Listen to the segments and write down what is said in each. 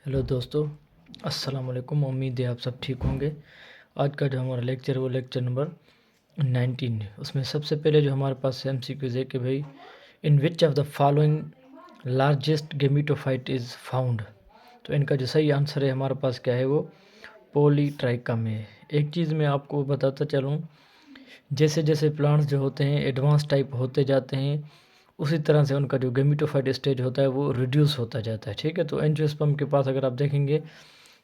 Hello दोस्तों, अस्सलाम वालेकुम। उम्मीद है आप सब ठीक होंगे। आज का जो हमारा लेक्चर है वो लेक्चर नंबर 19 है। उसमें सबसे पहले जो हमारे पास एमसीक्यूज है कि भाई in which of the following largest gametophyte is found. तो इनका जो सही आंसर है हमारे पास क्या है, वो पॉलीट्राइकम है। एक चीज़ मैं आपको बताता चलूँ, जैसे जैसे प्लांट्स जो होते हैं एडवांस टाइप होते जाते हैं, उसी तरह से उनका जो गेमिटोफाइट स्टेज होता है वो रिड्यूस होता जाता है। ठीक है, तो एंजियोस्पर्म के पास अगर आप देखेंगे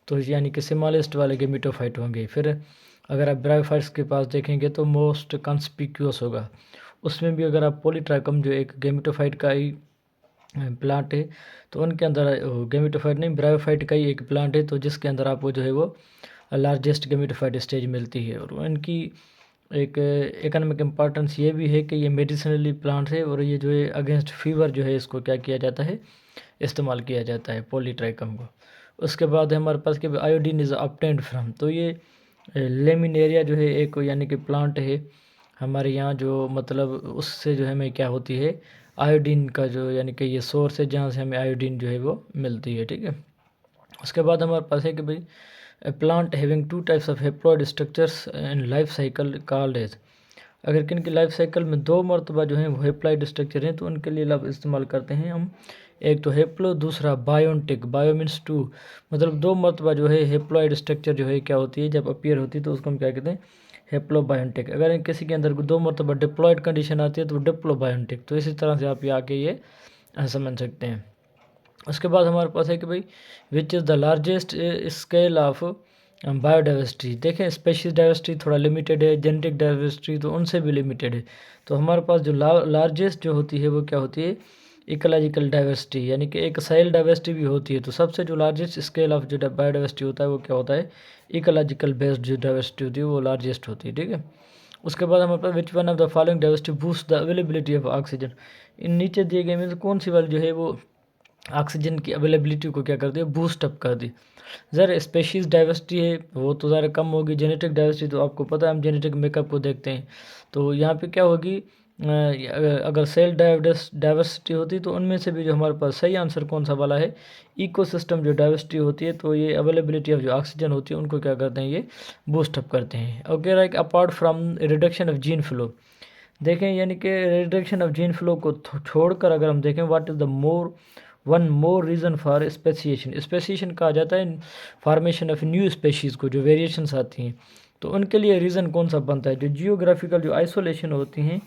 तो यानी कि स्मॉलेस्ट वाले गेमिटोफाइट होंगे। फिर अगर आप ब्रायोफाइट्स के पास देखेंगे तो मोस्ट कंस्पिक्यूअस होगा। उसमें भी अगर आप पॉलीट्राइकम जो एक गेमिटोफाइट का ही प्लांट है, तो उनके अंदर गेमिटोफाइट नहीं, ब्रायोफाइट का ही एक प्लांट है, तो जिसके अंदर आपको जो है वो लार्जेस्ट गेमिटोफाइट स्टेज मिलती है। और इनकी एक इकोनॉमिक इम्पॉर्टेंस ये भी है कि ये मेडिसिनली प्लांट है, और ये जो है अगेंस्ट फीवर जो है इसको क्या किया जाता है, इस्तेमाल किया जाता है पॉलीट्राइकम को। उसके बाद हमारे पास कि आयोडीन इज़ ऑब्टेन्ड फ्रॉम, तो ये लेमिनेरिया जो है एक यानी कि प्लांट है हमारे यहाँ, जो मतलब उससे जो है हमें क्या होती है, आयोडीन का जो यानी कि ये सोर्स है जहाँ से हमें आयोडीन जो है वो मिलती है। ठीक है, उसके बाद हमारे पास है कि भाई a plant having two types of haploid structures in life cycle called as। अगर किन की लाइफ साइकिल में दो मरतबा जो है वो हेप्लॉइड स्ट्रक्चर हैं, तो उनके लिए लफ्ज़ इस्तेमाल करते हैं हम, एक तो हेप्लो, दूसरा बायोन्टिक। बायो मीन्स टू, मतलब दो मरतबा जो है हेप्लॉइड स्ट्रक्चर जो है क्या होती है, जब अपीयर होती है तो उसको हम क्या कहते हैं, हेप्लो बायोन्टिक। अगर किसी के अंदर दो मरतबा डिप्लॉयड कंडीशन आती है तो डिप्लो बायोन्टिक। तो इसी तरह से आप ये आके ये समझ सकते हैं। उसके बाद हमारे पास है कि भाई which is the largest scale of biodiversity. देखें, स्पेशीज डाइवर्सिटी थोड़ा लिमिटेड है, जेनेटिक डाइवर्सिटी तो उनसे भी लिमिटेड है। तो हमारे पास जो लार्जेस्ट जो होती है वो क्या होती है, इकोलॉजिकल डाइवर्सिटी, यानी कि एक सेल डाइवर्सिटी भी होती है। तो सबसे जो लार्जेस्ट स्केल ऑफ जो बायोडाइवर्सिटी होता है वो क्या होता है, इकोलॉजिकल बेस्ड जो डाइवर्सिटी होती है वो लार्जेस्ट होती है। ठीक है, उसके बाद हमारे पास which one of the following diversity boost the availability of oxygen. इन नीचे दिए गए में कौन सी वाली जो है वो ऑक्सीजन की अवेलेबिलिटी को क्या कर दिया, बूस्ट अप कर दी। ज़रा स्पेशीज़ डाइवर्सिटी है वो तो ज़रा कम होगी, जेनेटिक डाइवर्सिटी तो आपको पता है हम जेनेटिक मेकअप को देखते हैं। तो यहाँ पे क्या होगी, अगर सेल डाइवर्सिटी होती तो उनमें से भी जो हमारे पास सही आंसर कौन सा वाला है, इकोसिस्टम जो डाइवर्सिटी होती है, तो ये अवेलेबिलिटी ऑफ जो ऑक्सीजन होती है उनको क्या करते हैं, ये बूस्ट अप करते हैं। Okay, like apart from reduction of gene flow. देखें, यानी कि रिडक्शन ऑफ जीन फ्लो को छोड़कर अगर हम देखें, what is the one more reason for speciation. Speciation कहा जाता है फॉर्मेशन ऑफ न्यू स्पेशीज़ को, जो वेरिएशंस आती हैं, तो उनके लिए रीज़न कौन सा बनता है, जो जियोग्राफिकल जो आइसोलेशन होती हैं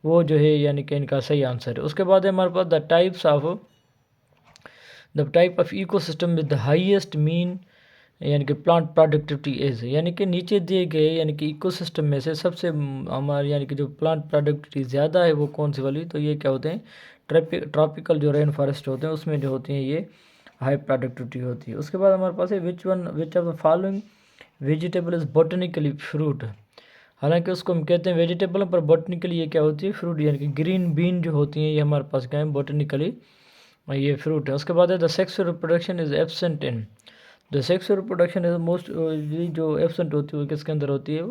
वो जो है, यानी कि इनका सही आंसर है। उसके बाद है हमारे पास the type of ecosystem with the highest mean यानी कि प्लांट प्रोडक्टिविटी इज, यानी कि नीचे दिए गए यानी कि इकोसिस्टम में से सबसे हमारे यानी कि जो प्लांट प्रोडक्टिविटी ज़्यादा है वो कौन सी वाली, तो ये क्या होते हैं, ट्रॉपिकल जो रेन फॉरेस्ट होते हैं उसमें जो होती हैं ये हाई प्रोडक्टिविटी होती है। उसके बाद हमारे पास है which of the following vegetable is botanically fruit. हालांकि उसको हम कहते हैं वेजिटेबल, पर बोटनिकली ये क्या होती है, फ्रूट, यानी कि ग्रीन बीन जो होती हैं ये हमारे पास क्या है, बोटनिकली ये फ्रूट है। उसके बाद है the sexual reproduction is absent in. The sexual reproduction is most जो एब्सेंट होती है वो किसके अंदर होती है,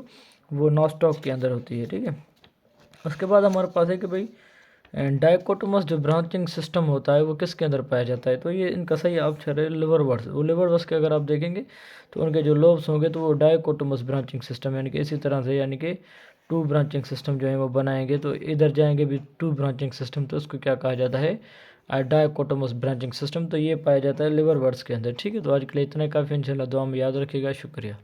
वो नॉस्टॉक के अंदर होती है। ठीक है, उसके बाद हमारे पास है कि भाई डाइकोटोमस जो ब्रांचिंग सिस्टम होता है वो किसके अंदर पाया जाता है, तो ये इनका सही ऑप्शन है लिवर बर्ड्स। वो लिवर बर्ड्स के अगर आप देखेंगे तो उनके जो लोब्स होंगे तो वो डाइकोटोमस ब्रांचिंग सिस्टम, यानी कि इसी तरह से यानी कि टू ब्रांचिंग सिस्टम जो है वो बनाएंगे, तो इधर जाएंगे भी टू ब्रांचिंग सिस्टम, तो उसको क्या कहा जाता है, डाइकोटोमस ब्रांचिंग सिस्टम। तो ये पाया जाता है लिवर बर्ड्स के अंदर। ठीक है, तो आज के लिए इतना काफ़ी, इंशाल्लाह दुआ में याद रखिएगा। शुक्रिया।